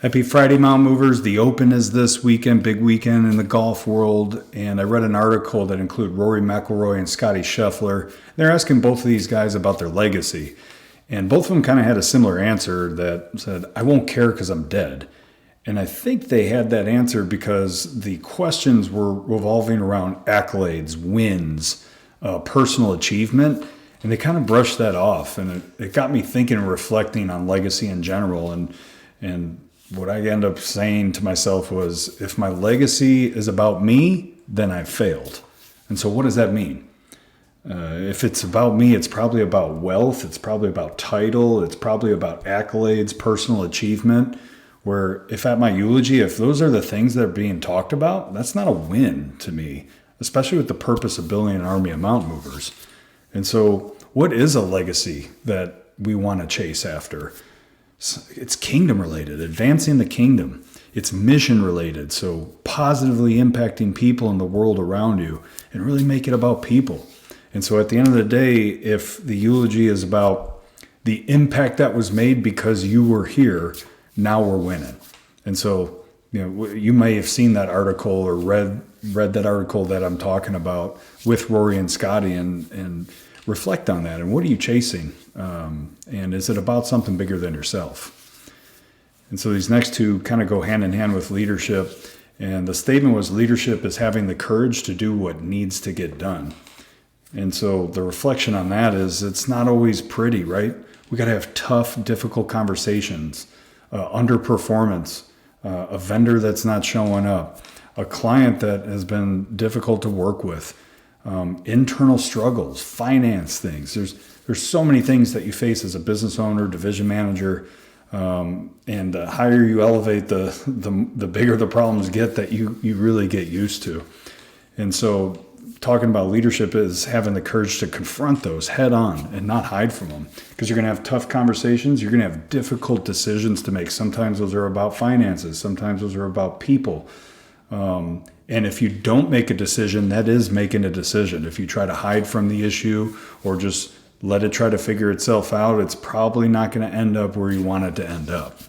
Happy Friday, Mount Movers. The Open is this weekend, big weekend in the golf world. And I read an article that included Rory McIlroy and Scottie Scheffler. They're asking both of these guys about their legacy. And both of them kind of had a similar answer that said, I won't care because I'm dead. And I think they had that answer because the questions were revolving around accolades, wins, personal achievement. And they kind of brushed that off. And it got me thinking and reflecting on legacy in general. And what I end up saying to myself was, if my legacy is about me, then I've failed. And so what does that mean? If it's about me, it's probably about wealth. It's probably about title. It's probably about accolades, personal achievement. Where if at my eulogy, if those are the things that are being talked about, that's not a win to me, especially with the purpose of building an army of mountain movers. And so what is a legacy that we want to chase after? It's kingdom related, advancing the kingdom. It's mission related, so positively impacting people in the world around you and really make it about people. And so at the end of the day, if the eulogy is about the impact that was made because you were here, now we're winning. And so, you may have seen that article or read that article that I'm talking about with Rory and Scottie and reflect on that. And what are you chasing? And is it about something bigger than yourself? And so these next two kind of go hand in hand with leadership. And the statement was, leadership is having the courage to do what needs to get done. And so the reflection on that is, it's not always pretty, right? We got to have tough, difficult conversations, underperformance, a vendor that's not showing up, a client that has been difficult to work with, internal struggles, finance things. There's so many things that you face as a business owner, division manager, and the higher you elevate, the bigger the problems get that you really get used to. And so talking about leadership is having the courage to confront those head on and not hide from them, because you're going to have tough conversations. You're going to have difficult decisions to make. Sometimes those are about finances. Sometimes those are about people. And if you don't make a decision, that is making a decision. If you try to hide from the issue or just let it try to figure itself out, it's probably not going to end up where you want it to end up.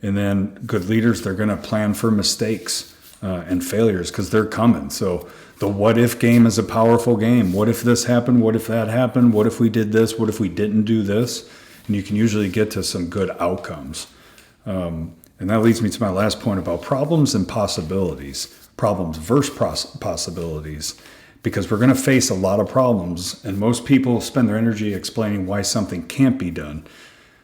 And then good leaders, they're going to plan for mistakes and failures because they're coming. So the what if game is a powerful game. What if this happened? What if that happened? What if we did this? What if we didn't do this? And you can usually get to some good outcomes. And that leads me to my last point about problems and possibilities, problems versus possibilities, because we're going to face a lot of problems, and most people spend their energy explaining why something can't be done.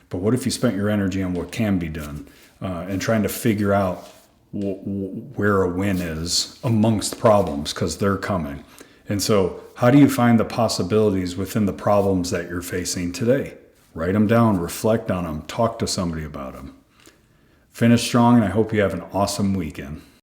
But what if you spent your energy on what can be done and trying to figure out where a win is amongst problems, because they're coming. And so how do you find the possibilities within the problems that you're facing today? Write them down, reflect on them, talk to somebody about them. Finish strong, and I hope you have an awesome weekend.